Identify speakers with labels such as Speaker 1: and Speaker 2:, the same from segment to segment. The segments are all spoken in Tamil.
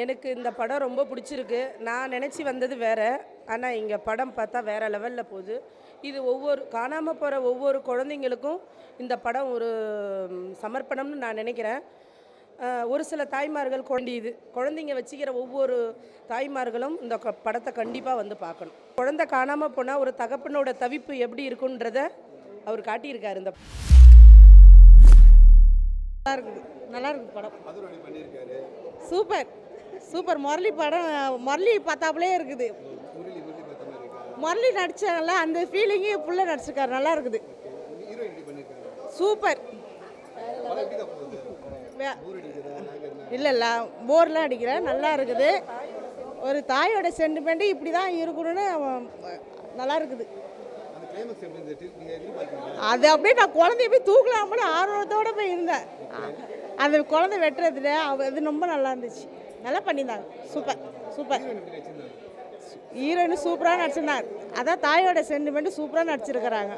Speaker 1: எனக்கு இந்த படம் ரொம்ப பிடிச்சிருக்கு. நான் நினச்சி வந்தது வேற. ஆனால் இங்கே படம் பார்த்தா வேற லெவலில் போகுது. இது காணாமல் போகிற ஒவ்வொரு குழந்தைங்களுக்கும் இந்த படம் ஒரு சமர்ப்பணம்னு நான் நினைக்கிறேன். ஒரு சில தாய்மார்கள் குழந்தைங்க வச்சுக்கிற ஒவ்வொரு தாய்மார்களும் இந்த படத்தை கண்டிப்பாக வந்து பார்க்கணும். குழந்தை காணாமல் போனால் ஒரு தகப்பனோட தவிப்பு எப்படி இருக்குன்றத அவர் காட்டியிருக்காரு. இந்த
Speaker 2: நல்லா இருக்குது படம். Super super. முரளி படம், முரளி பார்த்தாப்புலே இருக்குது. முரளி நடிச்சாங்கல்ல, அந்த ஃபீலிங்கு ஃபுல்லாக நடிச்சிருக்காரு. நல்லா இருக்குது. சூப்பர். இல்லை போர்லாம் அடிக்கிறேன். நல்லா இருக்குது. ஒரு தாயோட சென்டிமெண்ட்டு இப்படி தான் இருக்கணும்னு நல்லா இருக்குது. அது அப்படியே நான் குழந்தைய போய் தூக்கலாமனு ஆர்வத்தோடு போய் இருந்தேன். அந்த குழந்தை வெட்டுறதுல அது ரொம்ப நல்லா இருந்துச்சு. நல்லா பண்ணியிருந்தாங்க. Super super. ஹீரோயின் சூப்பராக நடிச்சிருந்தாங்க. அதான் தாயோட சென்டிமெண்ட்டு சூப்பராக நடிச்சிருக்கிறாங்க.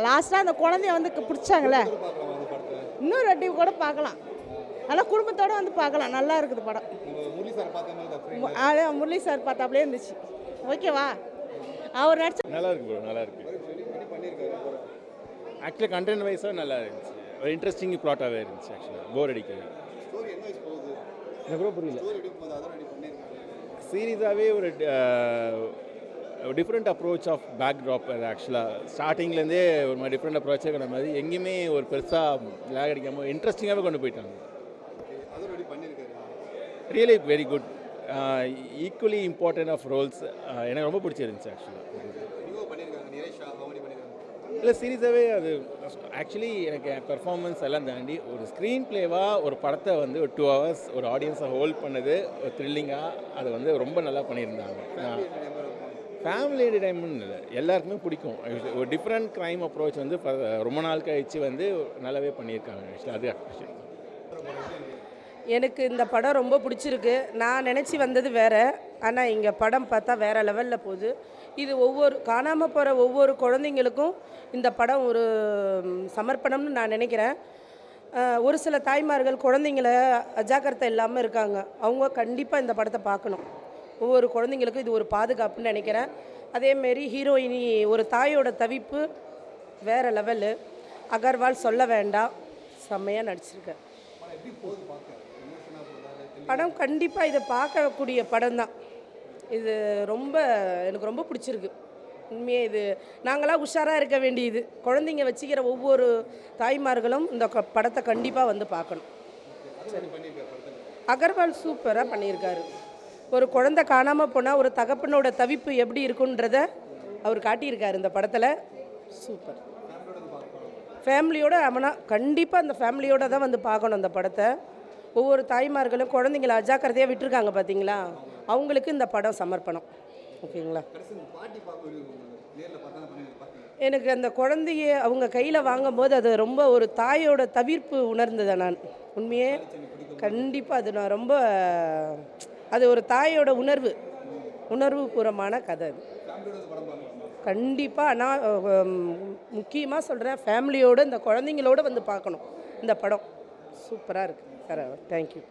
Speaker 2: லாஸ்ட்டாக அந்த குழந்தைய வந்து பிடிச்சாங்களே, இன்னும் ரெட்டி கூட பார்க்கலாம். நல்லா குடும்பத்தோடு வந்து பார்க்கலாம். நல்லா இருக்குது படம். முரளி சார் பார்த்தாப்புலே இருந்துச்சு. ஓகேவா? அவர் நடிச்ச
Speaker 3: நல்லா இருக்கு ப்ரோ, நல்லா இருக்கு. ஆக்சுவலி கண்டென்ட் வைஸாக நல்லா இருந்துச்சு. ஒரு இன்ட்ரெஸ்டிங் ப்ளாட்டாகவே இருந்துச்சு. ஆக்சுவலாக போர் அடிக்கல. எனக்கு கூட புரியல. சீரியஸாகவே ஒரு different approach of backdrop. அது ஆக்சுவலாக ஸ்டார்டிங்லேருந்தே ஒரு மாதிரி டிஃப்ரெண்ட் அப்ரோச்சே கொண்ட மாதிரி எங்கேயுமே ஒரு பெருசாக லேக் அடிக்காமல் இன்ட்ரெஸ்டிங்காகவே கொண்டு போயிட்டாங்க. Really very good. Equally important of roles. எனக்கு ரொம்ப பிடிச்சிருந்துச்சு ஆக்சுவலாக. இல்லை சீரியஸாகவே அது ஆக்சுவலி எனக்கு பெர்ஃபார்மன்ஸ் எல்லாம் தாண்டி ஒரு ஸ்க்ரீன் பிளேவாக ஒரு படத்தை வந்து ஒரு 2 hours ஒரு ஆடியன்ஸை ஹோல்ட் பண்ணது ஒரு த்ரில்லிங்காக அது வந்து ரொம்ப நல்லா பண்ணியிருந்தாங்க. ஃபேமிலி என்டர்டைன்மெண்ட் இல்லை, எல்லாருக்குமே பிடிக்கும். ஒரு டிஃப்ரெண்ட் க்ரைம் அப்ரோச் வந்து ரொம்ப நாள் கழிச்சு வந்து நல்லாவே பண்ணியிருக்காங்க. ஆக்சுவலாக அது
Speaker 1: எனக்கு இந்த படம் ரொம்ப பிடிச்சிருக்கு. நான் நினச்சி வந்தது வேற. ஆனால் இங்கே படம் பார்த்தா வேற லெவலில் போகுது. இது காணாமல் போகிற ஒவ்வொரு குழந்தைங்களுக்கும் இந்த படம் ஒரு சமர்ப்பணம்னு நான் நினைக்கிறேன். ஒரு சில தாய்மார்கள் குழந்தைங்கள அஜாக்கிரதை இல்லாமல் இருக்காங்க. அவங்க கண்டிப்பாக இந்த படத்தை பார்க்கணும். ஒவ்வொரு குழந்தைங்களுக்கும் இது ஒரு பாதுகாப்புன்னு நினைக்கிறேன். அதேமாரி ஹீரோயினி ஒரு தாயோட தவிப்பு வேறு லெவலு. அகர்வால் சொல்ல வேண்டாம், செம்மையாக நடிச்சிருக்கேன். படம் கண்டிப்பாக இதை பார்க்கக்கூடிய படம் தான். இது எனக்கு ரொம்ப பிடிச்சிருக்கு. உண்மையே இது நாங்களாம் உஷாராக இருக்க வேண்டியது. குழந்தைங்க வச்சுக்கிற ஒவ்வொரு தாய்மார்களும் இந்த படத்தை கண்டிப்பாக வந்து பார்க்கணும். அகர்வால் சூப்பராக பண்ணியிருக்காரு. ஒரு குழந்தை காணாமல் போனால் ஒரு தகப்பனோட தவிப்பு எப்படி இருக்குன்றத அவர் காட்டியிருக்காரு இந்த படத்தில். சூப்பர். ஃபேமிலியோடு கண்டிப்பாக அந்த ஃபேமிலியோடு தான் வந்து பார்க்கணும் அந்த படத்தை. ஒவ்வொரு தாய்மார்களும் குழந்தைங்கள அஜாக்கிரதையாக விட்டுருக்காங்க பார்த்தீங்களா, அவங்களுக்கு இந்த படம் சமர்ப்பணம். ஓகேங்களா? எனக்கு அந்த குழந்தைய அவங்க கையில் வாங்கும்போது அது ரொம்ப ஒரு தாயோட தவிர்ப்பு உணர்ந்ததை நான் உண்மையே கண்டிப்பாக அது நான் ரொம்ப அது ஒரு தாயோட உணர்வுபூர்வமான கதை அது. கண்டிப்பாக நான் முக்கியமாக சொல்கிறேன், ஃபேமிலியோடு இந்த குழந்தைங்களோடு வந்து பார்க்கணும் இந்த படம். சூப்பராக இருக்குது. தேங்க்யூ.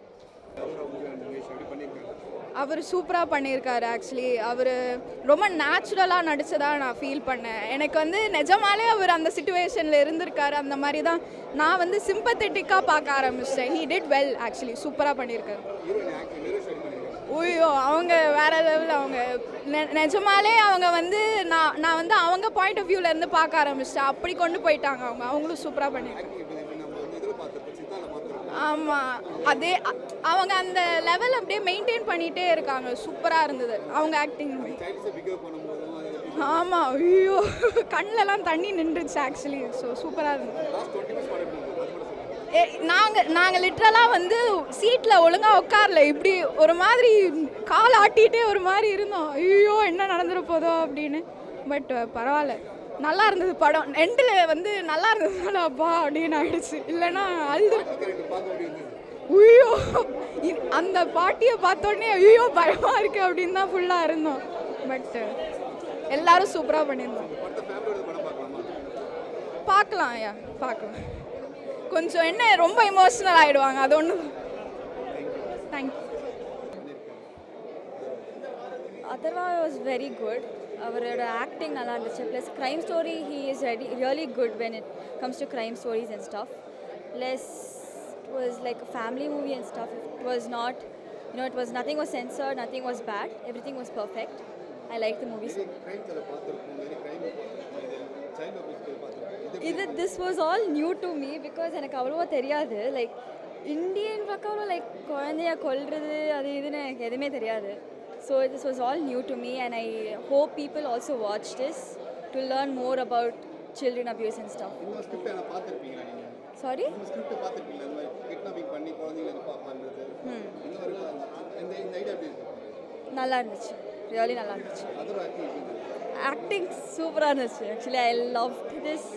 Speaker 4: அவர் சூப்பராக பண்ணியிருக்காரு. ஆக்சுவலி அவர் ரொம்ப நேச்சுரலாக நடித்ததாக நான் ஃபீல் பண்ணேன். எனக்கு வந்து நிஜமாலே அவர் அந்த சிச்சுவேஷனில் இருந்திருக்காரு. அந்த மாதிரி தான் நான் வந்து சிம்பத்தட்டிக்காக பார்க்க ஆரம்பிச்சிட்டேன். He did well. ஆக்சுவலி சூப்பராக பண்ணியிருக்காரு. ஐயோ, அவங்க வேற லெவலில். அவங்க நிஜமாலே அவங்க வந்து நான் வந்து அவங்க பாயிண்ட் ஆஃப் வியூவிலேருந்து பார்க்க ஆரம்பிச்சிட்டேன். அப்படி கொண்டு போயிட்டாங்க. அவங்களும் சூப்பராக பண்ணியிருக்காங்க. ஆமாம், அதே அவங்க அந்த லெவல் அப்படியே மெயின்டைன் பண்ணிகிட்டே இருக்காங்க. சூப்பராக இருந்தது அவங்க ஆக்டிங். ஆமாம், ஐயோ கண்ணிலலாம் தண்ணி நின்றுச்சு ஆக்சுவலி. ஸோ சூப்பராக இருந்தது. நாங்கள் லிட்ரலாக வந்து சீட்டில் ஒழுங்காக உட்காரல. இப்படி ஒரு மாதிரி கால் ஆட்டிகிட்டே ஒரு மாதிரி இருந்தோம். ஐயோ என்ன நடந்துட போதோ அப்படின்னு. பட் பரவாயில்ல, நல்லா இருந்தது படம். எண்டில் வந்து நல்லா இருந்ததுனால அப்பா அப்படின்னு ஆயிடுச்சு. இல்லைன்னா அழுது ஐயோ அந்த பாட்டியை பார்த்தோன்னே ஐயோ பயமாக இருக்கு அப்படின்னு தான் ஃபுல்லாக இருந்தோம். பட் எல்லாரும் சூப்பராக பண்ணியிருந்தோம். பார்க்கலாம் ஐயா, பார்க்கலாம். கொஞ்சம் என்ன ரொம்ப எமோஷ்னல் ஆகிடுவாங்க, அது ஒன்று. Thank you.
Speaker 5: Atharva was very good. அவரோட ஆக்டிங் நல்லா இருந்துச்சு. Plus crime story he is really good when it comes to crime stories and stuff. Plus it was like a family movie and stuff. It was not, it was nothing was censored, nothing was bad, everything was perfect. I liked the movie. This was all new to me because எனக்கு அவ்வளோவா தெரியாது. லைக் இந்தியன் பக்கம் லைக் குழந்தைய கொல்றது அது இதுன்னு எனக்கு எதுவுமே தெரியாது. So this was all new to me and I hope people also watch this to learn more about children abuse and stuff.
Speaker 6: இந்த ஸ்கிரிப்ட் என்ன பாத்துர்ப்பீங்களா நீங்க?
Speaker 5: Sorry?
Speaker 6: இந்த ஸ்கிரிப்ட் பாத்துர்ப்பீங்களா? இந்த மாதிரி கிட்னாப்பிங் பண்ணி குழந்தைகளை பாப்பான்றது. இந்த ஒரு இந்த ஐடியா எப்படி இருக்கு?
Speaker 5: நல்லா இருந்துச்சு. ரியலி நல்லா இருந்துச்சு.
Speaker 6: அதோட
Speaker 5: ஆக்டிங் சூப்பராக இருந்துச்சு. Actually I love this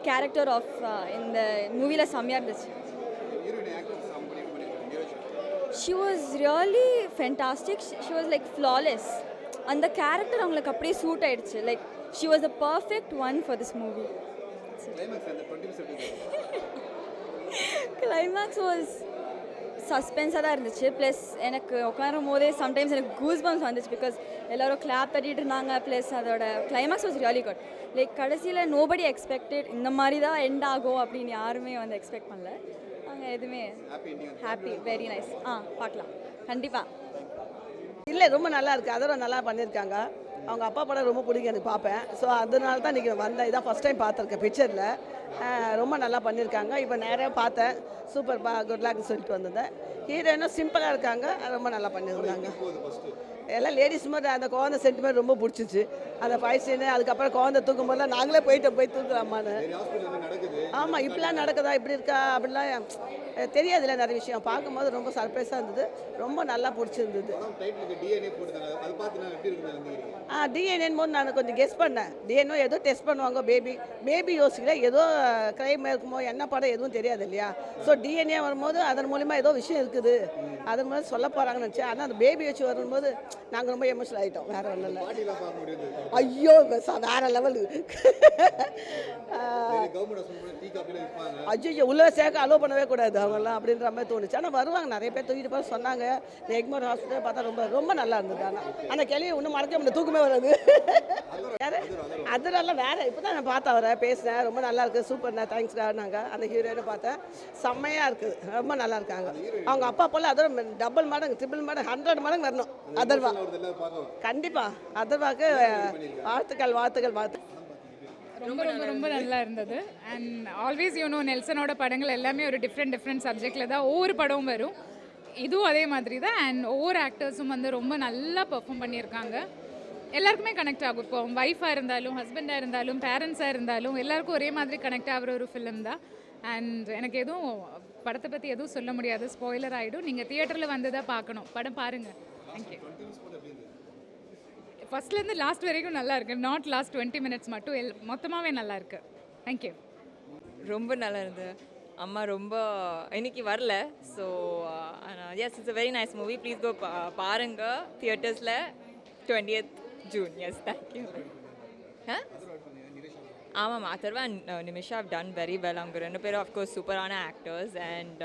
Speaker 5: character of இந்த மூவியில் செம்மையாக இருந்துச்சு.
Speaker 6: ஹீரோயின் ஆக்டர் சாம் பண்ணிருக்காங்க.
Speaker 5: She was really fantastic. She was like flawless. And the character அவங்களுக்கு அப்படியே சூட் ஆயிடுச்சு. Like she was the perfect one for this movie.
Speaker 6: Climax அந்த 20%
Speaker 5: Climax was சஸ்பென்ஸாக தான் இருந்துச்சு. ப்ளஸ் எனக்கு உட்காரும் போதே சம்டைம்ஸ் எனக்கு கூஸ் பம்ஸ் வந்துச்சு பிகாஸ் எல்லோரும் கிளாப் தட்டிட்டு இருந்தாங்க. ப்ளஸ் அதோட climax was really good. Like கடைசியில் நோபடி எக்ஸ்பெக்டட் இந்த மாதிரி தான் எண்ட் ஆகும் அப்படின்னு யாருமே வந்து எக்ஸ்பெக்ட் பண்ணல. நாங்கள் எதுவுமே ஹாப்பி, வெரி நைஸ். பார்க்கலாம் கண்டிப்பாக.
Speaker 2: இல்லை ரொம்ப நல்லா இருக்குது. அதோட நல்லா பண்ணியிருக்காங்க. அவங்க அப்பா படம் ரொம்ப பிடிக்கும் எனக்கு, பார்ப்பேன். ஸோ அதனால தான் இன்றைக்கி வந்தேன். இதான் ஃபஸ்ட் டைம் பார்த்துருக்கேன் பிக்சரில். ரொம்ப நல்லா பண்ணியிருக்காங்க. இப்போ நிறையா பார்த்தேன். சூப்பர் குட் லாக்னு சொல்லிட்டு வந்தேன். ஹீரோயினும் சிம்பிளாக இருக்காங்க, ரொம்ப நல்லா பண்ணியிருந்தாங்க. எல்லாம் லேடிஸ் மாதிரி அந்த குழந்தை சென்டிமெண்ட் ரொம்ப பிடிச்சிச்சு. அந்த ஃபைட் சீனு, அதுக்கப்புறம் குழந்தை தூக்கும் போதெல்லாம் நாங்களே போய் தூக்கலாமான்னு. ஆமாம், இப்படிலாம் நடக்குதா, இப்படி இருக்கா அப்படிலாம் தெரியாதுல்ல. நிறைய விஷயம் பார்க்கும்போது ரொம்ப சர்ப்ரைஸாக இருந்தது. ரொம்ப நல்லா பிடிச்சிருந்தது. டிஎன்ஏன்னு போது நான் கொஞ்சம் கெஸ் பண்ணேன். டிஎன்ஓ ஏதோ டெஸ்ட் பண்ணுவாங்க. பேபி யோசிக்கல, ஏதோ க்ரைம் இருக்குமோ, என்ன படம் எதுவும் தெரியாது இல்லையா. ஸோ டிஎன்ஏ வரும்போது அதன் மூலிமா ஏதோ விஷயம் இருக்குது, அதன் மூலம் சொல்ல போகிறாங்கன்னு நினச்சேன். ஆனால் அந்த பேபி வச்சு வரும்போது நாங்கள் ரொம்ப எமோஷனல் ஆகிட்டோம். வேறு ஒன்றும் இல்லை. ஐயோ வேறு லெவலு. ஐயோ உள்ளே சேர்க்க அலோவ் பண்ணவே கூடாது அவங்கெல்லாம் அப்படின்ற மாதிரி தோணுச்சு. ஆனால் வருவாங்க, நிறைய பேர் தூக்கிட்டு போய் சொன்னாங்க. எக்மோர் ஹாஸ்பிட்டல் பார்த்தா ரொம்ப ரொம்ப நல்லா இருந்தது. ஆனால் அந்த கேள்வி ஒன்றும் மறக்க முடியல, தூக்கமே வராது. அதெல்லாம் வேறு. இப்போ தான் நான் பார்த்தேன், அவரை பேசினேன். ரொம்ப நல்லா இருக்குது, சூப்பர்ண்ணா, தேங்க்ஸ்டா. நாங்கள் அந்த ஹீரோயினை பார்த்தேன், செம்மையாக இருக்குது, ரொம்ப நல்லா இருக்காங்க. அவங்க அப்பா போல் அதோட டபுள் மடங்கு, ட்ரிபிள் மடங்கு, 100 மடங்கு வரணும். அதர்வா கண்டிப்பாக. அதர்வாக்கு வாழ்த்துக்கள்.
Speaker 7: ரொம்ப ரொம்ப ரொம்ப நல்லா இருந்தது. அண்ட் ஆல்வேஸ் நெல்சனோட படங்கள் எல்லாமே ஒரு டிஃப்ரெண்ட் சப்ஜெக்டில் தான் ஒவ்வொரு படமும் வரும். இதுவும் அதே மாதிரி தான். அண்ட் ஒவ்வொரு ஆக்டர்ஸும் வந்து ரொம்ப நல்லா பெர்ஃபார்ம் பண்ணியிருக்காங்க. எல்லாருக்குமே கனெக்ட் ஆகும். இப்போ ஒய்ஃபாக இருந்தாலும், ஹஸ்பண்டாக இருந்தாலும், பேரண்ட்ஸாக இருந்தாலும் எல்லாருக்கும் ஒரே மாதிரி கனெக்ட் ஆகிற ஒரு ஃபிலிம் தான். அண்ட் எனக்கு எதுவும் படத்தை பற்றி எதுவும் சொல்ல முடியாது, ஸ்பாய்லர் ஆகிடும். நீங்கள் தியேட்டரில் வந்து தான் பார்க்கணும். படம் பாருங்கள். தேங்க்யூ. ஃபஸ்ட்லேருந்து லாஸ்ட் வரைக்கும் நல்லா இருக்குது. நாட் லாஸ்ட் 20 மினிட்ஸ் மட்டும், மொத்தமாகவே நல்லா இருக்குது. தேங்க்யூ.
Speaker 8: ரொம்ப நல்லா இருந்தது. அம்மா ரொம்ப இன்னைக்கு வரல. So yes, it's a very nice movie. Please go பாருங்க தியேட்டர்ஸில் 20th June. Yes, thank you. ஆமாம், Atharvaa and Nimisha have done very well. அவங்க 2 பேரும் அஃப்கோர்ஸ் சூப்பரான ஆக்டர்ஸ். அண்ட்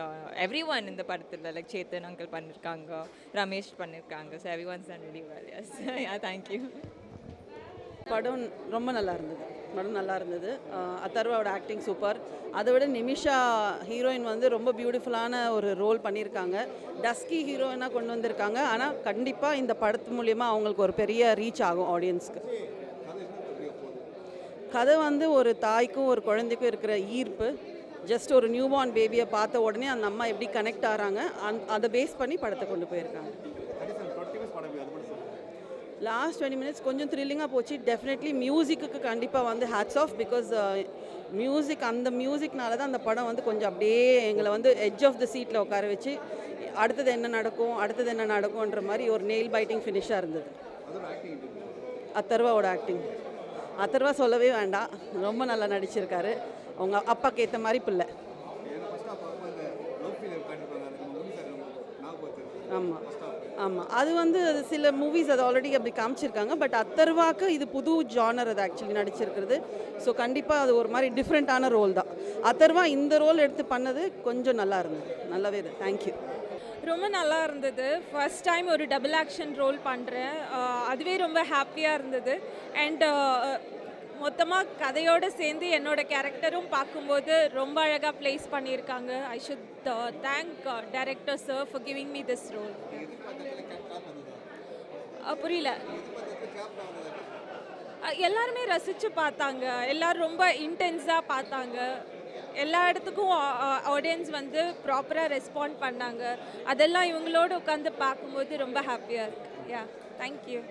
Speaker 8: எவ்ரி ஒன் இந்த படத்தில் லைக் சேத்தன் அங்கிள் பண்ணியிருக்காங்க, ரமேஷ் பண்ணியிருக்காங்க. So everyone's done very well. Yes, thank you.
Speaker 9: படம் ரொம்ப நல்லா இருந்தது. அதர்வாவோட ஆக்டிங் சூப்பர். அதை விட நிமிஷா ஹீரோயின் வந்து ரொம்ப பியூட்டிஃபுல்லான ஒரு ரோல் பண்ணியிருக்காங்க. டஸ்கி ஹீரோயினாக கொண்டு வந்திருக்காங்க. ஆனால் கண்டிப்பாக இந்த படத்து மூலிமா அவங்களுக்கு ஒரு பெரிய ரீச் ஆகும் ஆடியன்ஸ்க்கு. கதை வந்து ஒரு தாய்க்கும் ஒரு குழந்தைக்கும் இருக்கிற ஈர்ப்பு, ஜஸ்ட் ஒரு நியூ பார்ன் பேபியை பார்த்த உடனே அந்த அம்மா எப்படி கனெக்ட் ஆகிறாங்க, அதை பேஸ் பண்ணி படத்தை கொண்டு போயிருக்காங்க. லாஸ்ட் 20 மினிட்ஸ் கொஞ்சம் த்ரில்லிங்காக போச்சு. டெஃபினெட்லி மியூசிக்கு கண்டிப்பாக வந்து ஹேட்ஸ் ஆஃப். பிகாஸ் அந்த மியூசிக்னால தான் அந்த படம் வந்து கொஞ்சம் அப்படியே எங்களை வந்து எட்ஜ் ஆஃப் த சீட்டில் உட்கார வச்சு அடுத்தது என்ன நடக்கும்ன்ற மாதிரி ஒரு நெயில் பைட்டிங் ஃபினிஷாக இருந்தது. அதர்வாவோட ஆக்டிங், அதர்வா சொல்லவே வேண்டாம், ரொம்ப நல்லா நடிச்சிருக்காரு. அவங்க அப்பாக்கு ஏற்ற மாதிரி பிள்ளை. ஆமாம், அது வந்து சில மூவிஸ் அது ஆல்ரெடி அப்படி காமிச்சிருக்காங்க. பட் அதர்வாக்கு இது புது ஜானர் அது ஆக்சுவலி நடிச்சிருக்கிறது. ஸோ கண்டிப்பாக அது ஒரு மாதிரி டிஃப்ரெண்ட்டான ரோல் தான். அதர்வா இந்த ரோல் எடுத்து பண்ணது கொஞ்சம் நல்லா இருந்தது, நல்லாவே இது. தேங்க்யூ.
Speaker 10: ரொம்ப நல்லா இருந்தது. ஃபர்ஸ்ட் டைம் ஒரு டபுள் ஆக்ஷன் ரோல் பண்ணுறேன். அதுவே ரொம்ப ஹாப்பியாக இருந்தது. அண்ட் மொத்தமாக கதையோடு சேர்ந்து என்னோட கேரக்டரும் பார்க்கும்போது ரொம்ப அழகாக ப்ளேஸ் பண்ணியிருக்காங்க. I should thank director sir for giving me this role. புரியல. எல்லாருமே ரசித்து பார்த்தாங்க. எல்லோரும் ரொம்ப இன்டென்ஸாக பார்த்தாங்க. எல்லா இடத்துக்கும் ஆடியன்ஸ் வந்து ப்ராப்பராக ரெஸ்பாண்ட் பண்ணாங்க. அதெல்லாம் இவங்களோட உட்காந்து பார்க்கும்போது ரொம்ப ஹாப்பியாக இருக்குது. யா, தேங்க்யூ.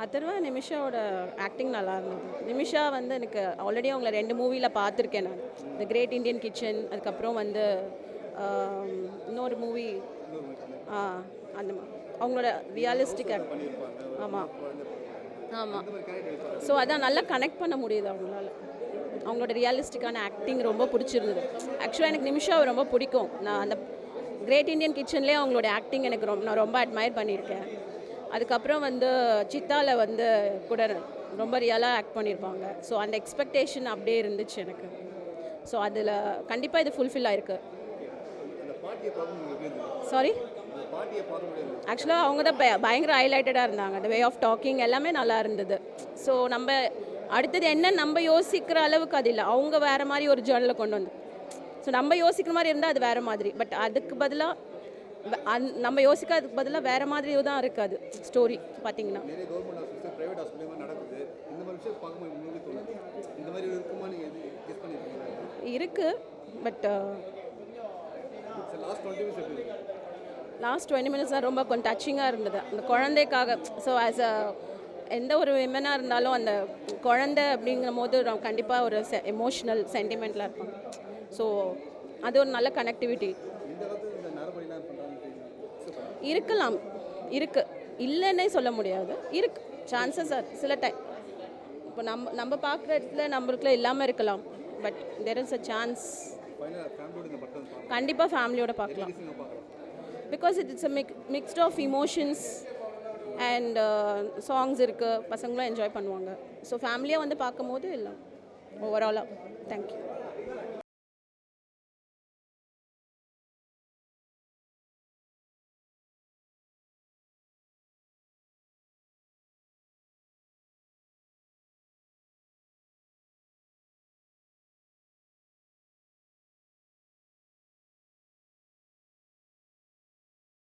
Speaker 11: அதர்வா நிமிஷாவோட ஆக்டிங் நல்லா இருந்தது. நிமிஷா வந்து எனக்கு ஆல்ரெடி அவங்கள 2 மூவியில் பார்த்துருக்கேன் நான். த கிரேட் இண்டியன் கிச்சன், அதுக்கப்புறம் வந்து இன்னொரு மூவி அந்த அவங்களோட ரியலிஸ்டிக் ஆமாம் ஆமாம். ஸோ அதான் நல்லா கனெக்ட் பண்ண முடியுது அவங்களால. அவங்களோட ரியலிஸ்டிக்கான ஆக்டிங் ரொம்ப பிடிச்சிருந்தது. ஆக்சுவலாக எனக்கு நிமிஷாவை ரொம்ப பிடிக்கும். நான் அந்த கிரேட் இண்டியன் கிச்சன்லேயே அவங்களோட ஆக்டிங் எனக்கு நான் ரொம்ப அட்மையர் பண்ணியிருக்கேன். அதுக்கப்புறம் வந்து சித்தாவில் வந்து கூட ரொம்ப ரியலாக ஆக்ட் பண்ணியிருப்பாங்க. ஸோ அந்த எக்ஸ்பெக்டேஷன் அப்படியே இருந்துச்சு எனக்கு. ஸோ அதில் கண்டிப்பாக இது ஃபுல்ஃபில் ஆயிருக்கு. சாரி, ஆக்சுவலாக அவங்க தான் பயங்கர ஹைலைட்டடாக இருந்தாங்க. அந்த வே ஆஃப் டாக்கிங் எல்லாமே நல்லா இருந்தது. ஸோ நம்ம அடுத்தது என்ன நம்ம யோசிக்கிற அளவுக்கு அது இல்லை. அவங்க வேறு மாதிரி ஒரு ஜேர்னலில் கொண்டு வந்து, ஸோ நம்ம யோசிக்கிற மாதிரி இருந்தால் அது வேறு மாதிரி. பட் அதுக்கு பதிலாக நம்ம யோசிக்கிறதுக்கு பதிலாக வேறு மாதிரி தான் இருக்காது ஸ்டோரி. பார்த்தீங்கன்னா இருக்குது. பட் லாஸ்ட் 20 மினிட்ஸ் தான் ரொம்ப கொஞ்சம் டச்சிங்காக இருந்தது அந்த குழந்தைக்காக. ஸோ ஆஸ் அ எந்த ஒரு விமனாக இருந்தாலும் அந்த குழந்தை அப்படிங்கிற போது கண்டிப்பாக ஒரு எமோஷ்னல் சென்டிமெண்ட்டில் இருப்பாங்க. ஸோ அது ஒரு நல்ல கனெக்டிவிட்டி இருக்கலாம். இருக்குது, இல்லைன்னே சொல்ல முடியாது. இருக்குது சான்சஸ் சில டைம். இப்போ நம்ம பார்க்குற இடத்துல நம்மளுக்குள்ள இல்லாமல் இருக்கலாம். But there is a chance. கண்டிப்பாக ஃபேமிலியோட பார்க்கலாம். Because it's a mixed of emotions and songs இருக்குது. பசங்களும் என்ஜாய் பண்ணுவாங்க. ஸோ ஃபேமிலியாக வந்து பார்க்கும் போது இல்லை ஓவராலாக. தேங்க்யூ.